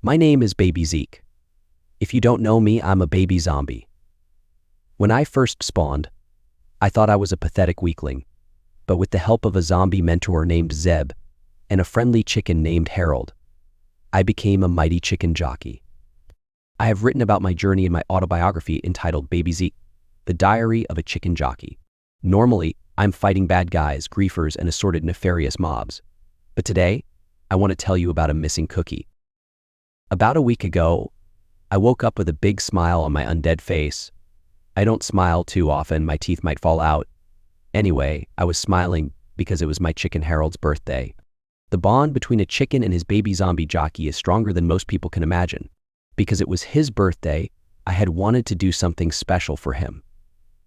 My name is Baby Zeke. If you don't know me, I'm a baby zombie. When I first spawned, I thought I was a pathetic weakling, but with the help of a zombie mentor named Zeb and a friendly chicken named Harold, I became a mighty chicken jockey. I have written about my journey in my autobiography entitled Baby Zeke, The Diary of a Chicken Jockey. Normally, I'm fighting bad guys, griefers, and assorted nefarious mobs. But today, I want to tell you about a missing cookie. About a week ago, I woke up with a big smile on my undead face. I don't smile too often, my teeth might fall out. Anyway, I was smiling because it was my chicken Harold's birthday. The bond between a chicken and his baby zombie jockey is stronger than most people can imagine. Because it was his birthday, I had wanted to do something special for him.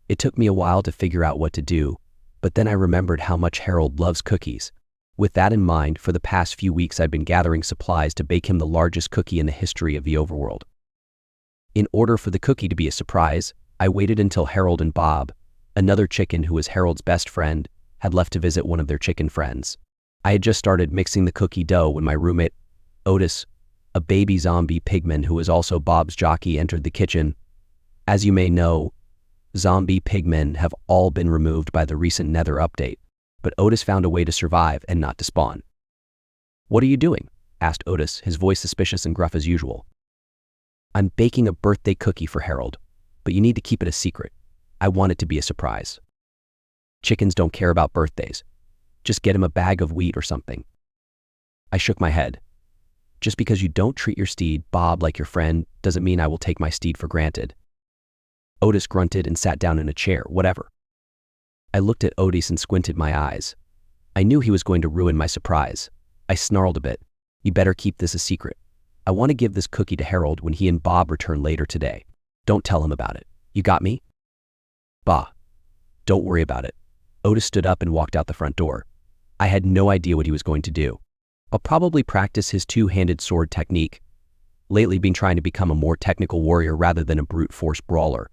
It took me a while to figure out what to do, but then I remembered how much Harold loves cookies. With that in mind, for the past few weeks I've been gathering supplies to bake him the largest cookie in the history of the overworld. In order for the cookie to be a surprise, I waited until Harold and Bob, another chicken who was Harold's best friend, had left to visit one of their chicken friends. I had just started mixing the cookie dough when my roommate, Otis, a baby zombie pigman who was also Bob's jockey, entered the kitchen. As you may know, zombie pigmen have all been removed by the recent Nether update, but Otis found a way to survive and not to spawn. "What are you doing?" asked Otis, his voice suspicious and gruff as usual. "I'm baking a birthday cookie for Harold, but you need to keep it a secret. I want it to be a surprise. Chickens don't care about birthdays. Just get him a bag of wheat or something." I shook my head. "Just because you don't treat your steed, Bob, like your friend, doesn't mean I will take my steed for granted." Otis grunted and sat down in a chair. "Whatever." I looked at Otis and squinted my eyes. I knew he was going to ruin my surprise. I snarled a bit. "You better keep this a secret. I want to give this cookie to Harold when he and Bob return later today. Don't tell him about it. You got me?" "Bah, don't worry about it." Otis stood up and walked out the front door. I had no idea what he was going to do. I'll probably practice his two-handed sword technique. Lately been trying to become a more technical warrior rather than a brute force brawler.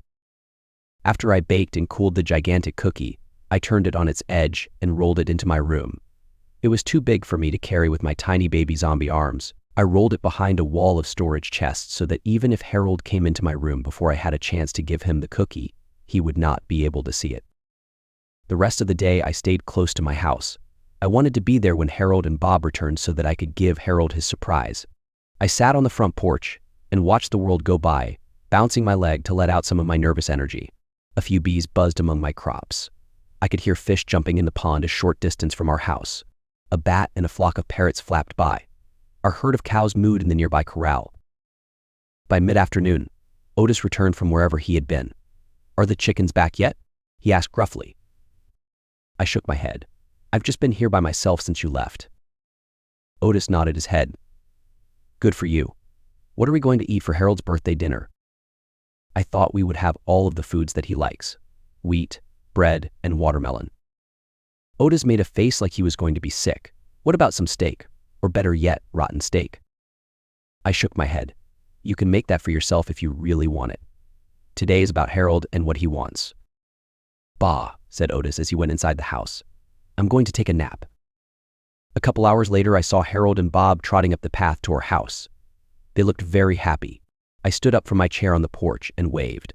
After I baked and cooled the gigantic cookie, I turned it on its edge and rolled it into my room. It was too big for me to carry with my tiny baby zombie arms. I rolled it behind a wall of storage chests so that even if Harold came into my room before I had a chance to give him the cookie, he would not be able to see it. The rest of the day I stayed close to my house. I wanted to be there when Harold and Bob returned so that I could give Harold his surprise. I sat on the front porch and watched the world go by, bouncing my leg to let out some of my nervous energy. A few bees buzzed among my crops. I could hear fish jumping in the pond a short distance from our house. A bat and a flock of parrots flapped by. Our herd of cows mooed in the nearby corral. By mid-afternoon, Otis returned from wherever he had been. "Are the chickens back yet?" he asked gruffly. I shook my head. "I've just been here by myself since you left." Otis nodded his head. "Good for you. What are we going to eat for Harold's birthday dinner?" I thought we would have all of the foods that he likes: wheat, bread, and watermelon. Otis made a face like he was going to be sick. "What about some steak? Or better yet, rotten steak?" I shook my head. "You can make that for yourself if you really want it. Today is about Harold and what he wants." "Bah," said Otis as he went inside the house. "I'm going to take a nap." A couple hours later, I saw Harold and Bob trotting up the path to our house. They looked very happy. I stood up from my chair on the porch and waved.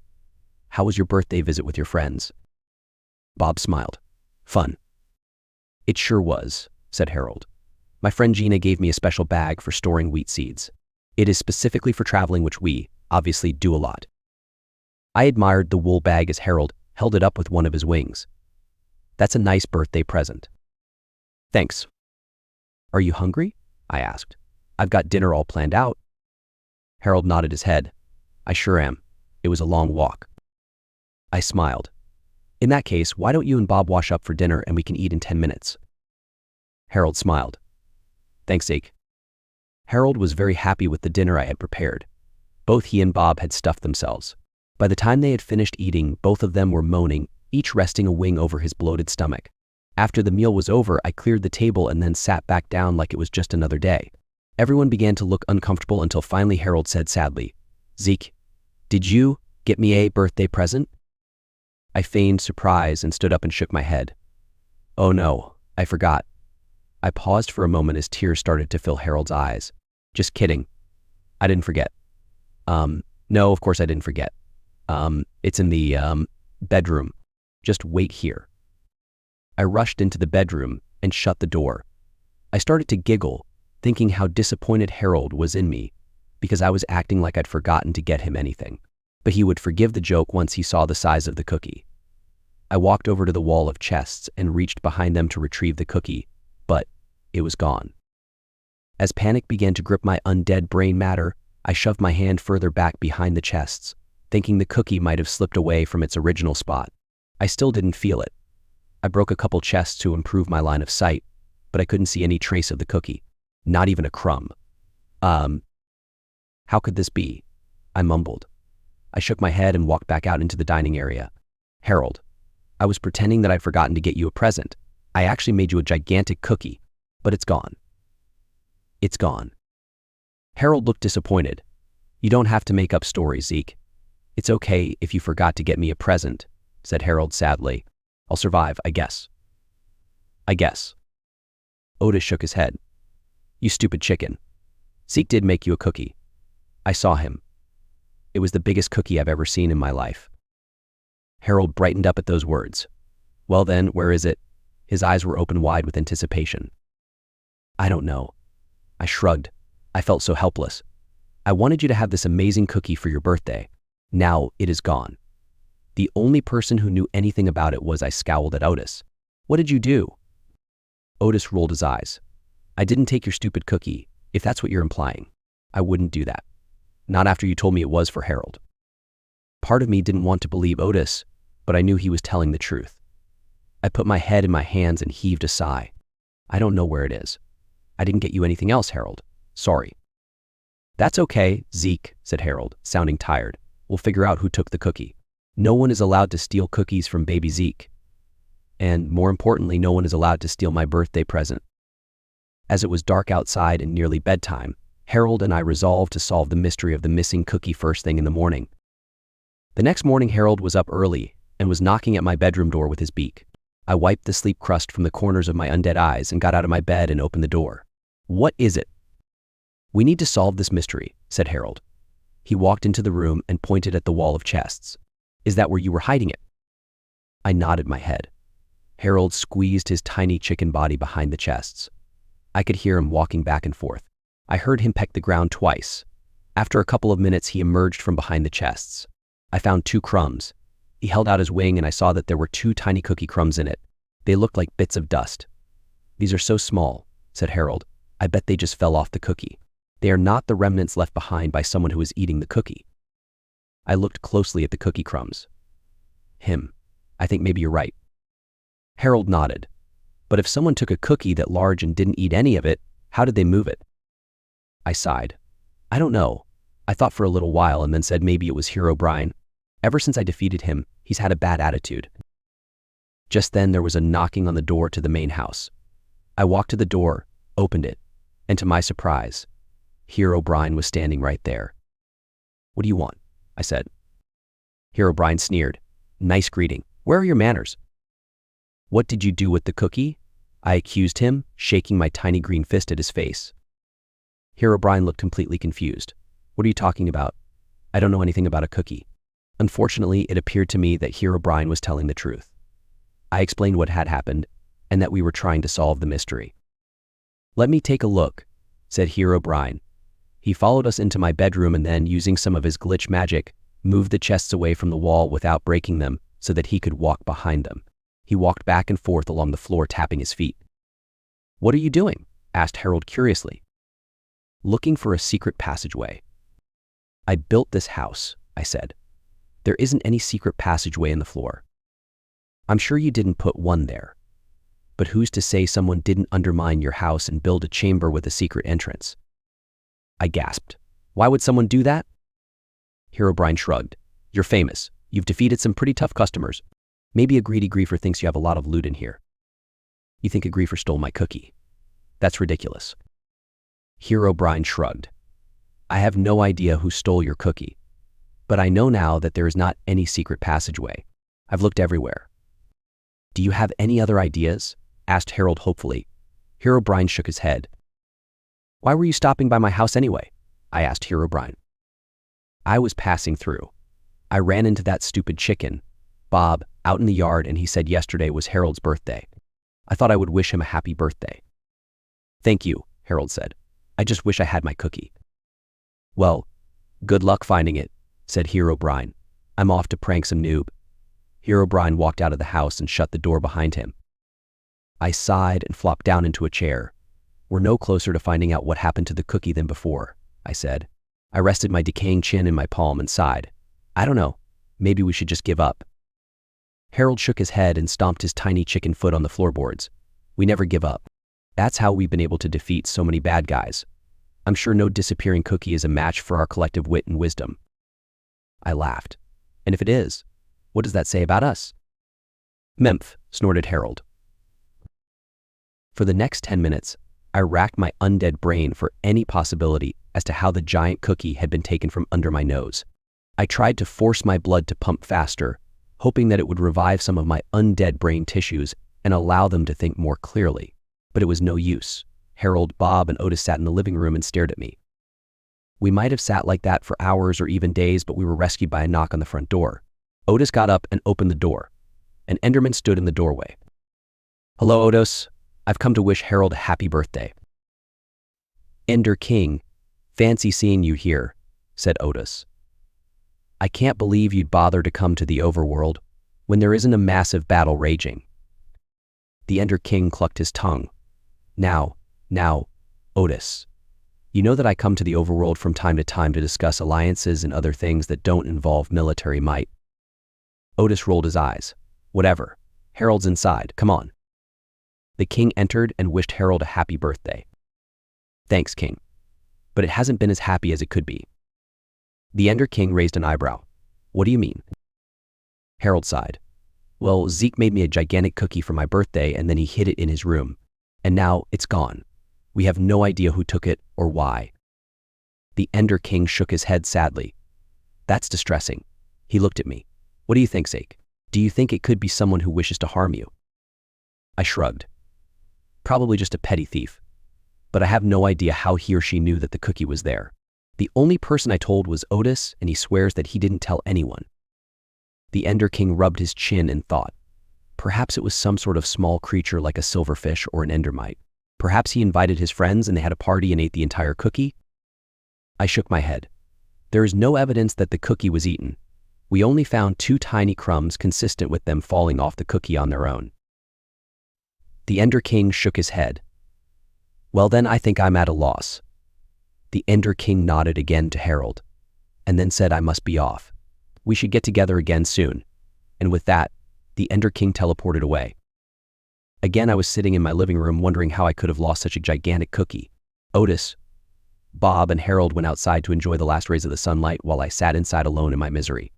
"How was your birthday visit with your friends?" Bob smiled. "Fun." "It sure was," said Harold. "My friend Gina gave me a special bag for storing wheat seeds. It is specifically for traveling, which we, obviously, do a lot." I admired the wool bag as Harold held it up with one of his wings. "That's a nice birthday present." "Thanks." "Are you hungry?" I asked. "I've got dinner all planned out." Harold nodded his head. "I sure am. It was a long walk." I smiled. "In that case, why don't you and Bob wash up for dinner and we can eat in 10 minutes? Harold smiled. "Thanks, Zeke." Harold was very happy with the dinner I had prepared. Both he and Bob had stuffed themselves. By the time they had finished eating, both of them were moaning, each resting a wing over his bloated stomach. After the meal was over, I cleared the table and then sat back down like it was just another day. Everyone began to look uncomfortable until finally Harold said sadly, "Zeke, did you get me a birthday present?" I feigned surprise and stood up and shook my head. "Oh no, I forgot." I paused for a moment as tears started to fill Harold's eyes. "Just kidding. I didn't forget. No, of course I didn't forget. It's in the, bedroom. Just wait here. I rushed into the bedroom and shut the door. I started to giggle, thinking how disappointed Harold was in me because I was acting like I'd forgotten to get him anything. But he would forgive the joke once he saw the size of the cookie. I walked over to the wall of chests and reached behind them to retrieve the cookie, but it was gone. As panic began to grip my undead brain matter, I shoved my hand further back behind the chests, thinking the cookie might have slipped away from its original spot. I still didn't feel it. I broke a couple chests to improve my line of sight, but I couldn't see any trace of the cookie, not even a crumb. How could this be? I mumbled. I shook my head and walked back out into the dining area. Harold, I was pretending that I'd forgotten to get you a present. I actually made you a gigantic cookie, but it's gone. It's gone. Harold looked disappointed. You don't have to make up stories, Zeke. It's okay if you forgot to get me a present, said Harold sadly. I'll survive, I guess. I guess. Otis shook his head. You stupid chicken. Zeke did make you a cookie. I saw him. It was the biggest cookie I've ever seen in my life. Harold brightened up at those words. Well then, where is it? His eyes were open wide with anticipation. I don't know. I shrugged. I felt so helpless. I wanted you to have this amazing cookie for your birthday. Now it is gone. The only person who knew anything about it was I scowled at Otis. What did you do? Otis rolled his eyes. I didn't take your stupid cookie, if that's what you're implying. I wouldn't do that. Not after you told me it was for Harold. Part of me didn't want to believe Otis, but I knew he was telling the truth. I put my head in my hands and heaved a sigh. I don't know where it is. I didn't get you anything else, Harold. Sorry. That's okay, Zeke, said Harold, sounding tired. We'll figure out who took the cookie. No one is allowed to steal cookies from Baby Zeke. And more importantly, no one is allowed to steal my birthday present. As it was dark outside and nearly bedtime, Harold and I resolved to solve the mystery of the missing cookie first thing in the morning. The next morning, Harold was up early and was knocking at my bedroom door with his beak. I wiped the sleep crust from the corners of my undead eyes and got out of my bed and opened the door. What is it? We need to solve this mystery, said Harold. He walked into the room and pointed at the wall of chests. Is that where you were hiding it? I nodded my head. Harold squeezed his tiny chicken body behind the chests. I could hear him walking back and forth. I heard him peck the ground twice. After a couple of minutes, he emerged from behind the chests. I found 2 crumbs. He held out his wing and I saw that there were 2 tiny cookie crumbs in it. They looked like bits of dust. These are so small, said Harold. I bet they just fell off the cookie. They are not the remnants left behind by someone who was eating the cookie. I looked closely at the cookie crumbs. I think maybe you're right. Harold nodded. But if someone took a cookie that large and didn't eat any of it, how did they move it? I sighed. I don't know. I thought for a little while and then said maybe it was Herobrine. Ever since I defeated him, he's had a bad attitude. Just then there was a knocking on the door to the main house. I walked to the door, opened it, and to my surprise, Herobrine was standing right there. What do you want? I said. Herobrine sneered. Nice greeting. Where are your manners? What did you do with the cookie? I accused him, shaking my tiny green fist at his face. Herobrine looked completely confused. What are you talking about? I don't know anything about a cookie. Unfortunately, it appeared to me that Herobrine was telling the truth. I explained what had happened and that we were trying to solve the mystery. Let me take a look, said Herobrine. He followed us into my bedroom and then, using some of his glitch magic, moved the chests away from the wall without breaking them so that he could walk behind them. He walked back and forth along the floor, tapping his feet. What are you doing? Asked Harold curiously. Looking for a secret passageway. I built this house, I said. There isn't any secret passageway in the floor. I'm sure you didn't put one there. But who's to say someone didn't undermine your house and build a chamber with a secret entrance? I gasped. Why would someone do that? Herobrine shrugged. You're famous. You've defeated some pretty tough customers. Maybe a greedy griefer thinks you have a lot of loot in here. You think a griefer stole my cookie? That's ridiculous. Herobrine shrugged. I have no idea who stole your cookie, but I know now that there is not any secret passageway. I've looked everywhere. Do you have any other ideas? Asked Harold hopefully. Herobrine shook his head. Why were you stopping by my house anyway? I asked Herobrine. I was passing through. I ran into that stupid chicken, Bob, out in the yard, and he said yesterday was Harold's birthday. I thought I would wish him a happy birthday. Thank you, Harold said. I just wish I had my cookie. Well, good luck finding it, said Herobrine. I'm off to prank some noob. Herobrine walked out of the house and shut the door behind him. I sighed and flopped down into a chair. We're no closer to finding out what happened to the cookie than before, I said. I rested my decaying chin in my palm and sighed. I don't know. Maybe we should just give up. Harold shook his head and stomped his tiny chicken foot on the floorboards. We never give up. That's how we've been able to defeat so many bad guys. I'm sure no disappearing cookie is a match for our collective wit and wisdom. I laughed. And if it is, what does that say about us? Memph, snorted Harold. For the next 10 minutes, I racked my undead brain for any possibility as to how the giant cookie had been taken from under my nose. I tried to force my blood to pump faster, hoping that it would revive some of my undead brain tissues and allow them to think more clearly. But it was no use. Harold, Bob, and Otis sat in the living room and stared at me. We might have sat like that for hours or even days, but we were rescued by a knock on the front door. Otis got up and opened the door. An Enderman stood in the doorway. Hello, Otis. I've come to wish Harold a happy birthday. Ender King, fancy seeing you here, said Otis. I can't believe you'd bother to come to the overworld when there isn't a massive battle raging. The Ender King clucked his tongue. Now, Otis. You know that I come to the overworld from time to time to discuss alliances and other things that don't involve military might. Otis rolled his eyes. Whatever. Harold's inside. Come on. The king entered and wished Harold a happy birthday. Thanks, King. But it hasn't been as happy as it could be. The Ender King raised an eyebrow. What do you mean? Harold sighed. Well, Zeke made me a gigantic cookie for my birthday and then he hid it in his room. And now it's gone. We have no idea who took it or why. The Ender King shook his head sadly. That's distressing. He looked at me. What do you think, Zeke? Do you think it could be someone who wishes to harm you? I shrugged. Probably just a petty thief. But I have no idea how he or she knew that the cookie was there. The only person I told was Otis, and he swears that he didn't tell anyone. The Ender King rubbed his chin and thought. Perhaps it was some sort of small creature like a silverfish or an endermite. Perhaps he invited his friends and they had a party and ate the entire cookie? I shook my head. There is no evidence that the cookie was eaten. We only found 2 tiny crumbs consistent with them falling off the cookie on their own. The Ender King shook his head. Well, then I think I'm at a loss. The Ender King nodded again to Harold, and then said I must be off. We should get together again soon. And with that, the Ender King teleported away. Again, I was sitting in my living room wondering how I could have lost such a gigantic cookie. Otis, Bob, and Harold went outside to enjoy the last rays of the sunlight while I sat inside alone in my misery.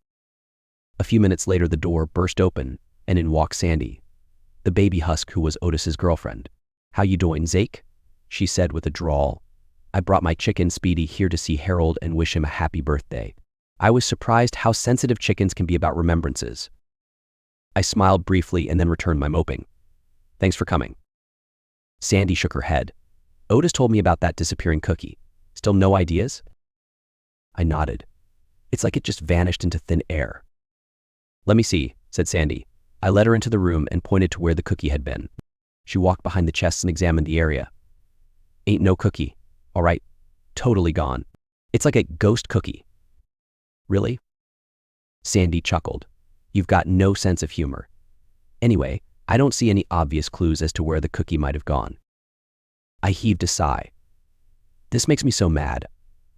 A few minutes later, the door burst open, and in walked Sandy, the baby husk who was Otis's girlfriend. How you doing, Zeke? She said with a drawl. I brought my chicken Speedy here to see Harold and wish him a happy birthday. I was surprised how sensitive chickens can be about remembrances. I smiled briefly and then returned my moping. Thanks for coming. Sandy shook her head. Otis told me about that disappearing cookie. Still no ideas? I nodded. It's like it just vanished into thin air. Let me see, said Sandy. I led her into the room and pointed to where the cookie had been. She walked behind the chests and examined the area. Ain't no cookie. All right, totally gone. It's like a ghost cookie. Really? Sandy chuckled. You've got no sense of humor. Anyway, I don't see any obvious clues as to where the cookie might have gone. I heaved a sigh. This makes me so mad.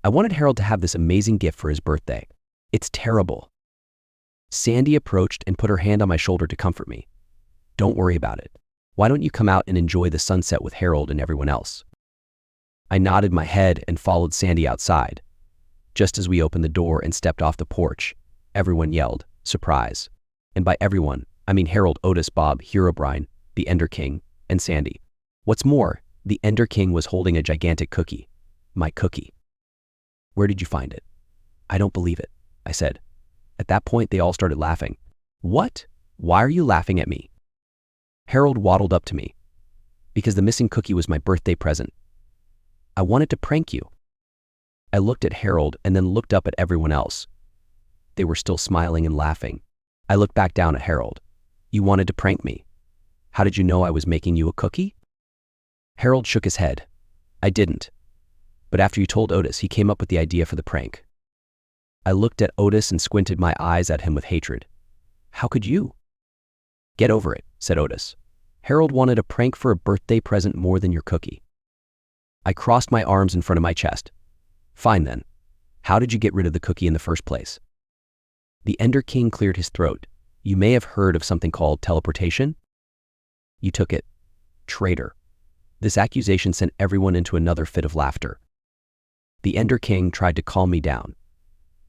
I wanted Harold to have this amazing gift for his birthday. It's terrible. Sandy approached and put her hand on my shoulder to comfort me. Don't worry about it. Why don't you come out and enjoy the sunset with Harold and everyone else? I nodded my head and followed Sandy outside. Just as we opened the door and stepped off the porch, everyone yelled, surprise. And by everyone, I mean Harold, Otis, Bob, Herobrine, the Ender King, and Sandy. What's more, the Ender King was holding a gigantic cookie. My cookie. Where did you find it? I don't believe it, I said. At that point, they all started laughing. What? Why are you laughing at me? Harold waddled up to me. Because the missing cookie was my birthday present. I wanted to prank you. I looked at Harold and then looked up at everyone else. They were still smiling and laughing. I looked back down at Harold. You wanted to prank me. How did you know I was making you a cookie? Harold shook his head. I didn't. But after you told Otis, he came up with the idea for the prank. I looked at Otis and squinted my eyes at him with hatred. How could you? Get over it, said Otis. Harold wanted a prank for a birthday present more than your cookie. I crossed my arms in front of my chest. Fine then. How did you get rid of the cookie in the first place? The Ender King cleared his throat. You may have heard of something called teleportation? You took it. Traitor. This accusation sent everyone into another fit of laughter. The Ender King tried to calm me down.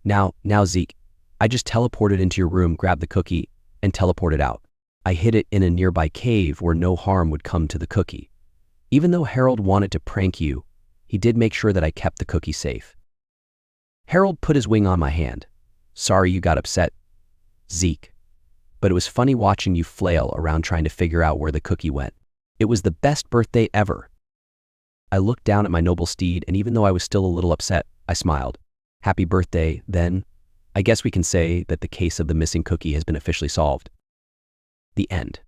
Now, Zeke, I just teleported into your room, grabbed the cookie, and teleported out. I hid it in a nearby cave where no harm would come to the cookie. Even though Harold wanted to prank you, he did make sure that I kept the cookie safe. Harold put his wing on my hand. Sorry you got upset, Zeke. But it was funny watching you flail around trying to figure out where the cookie went. It was the best birthday ever. I looked down at my noble steed, and even though I was still a little upset, I smiled. Happy birthday, then. I guess we can say that the case of the missing cookie has been officially solved. The end.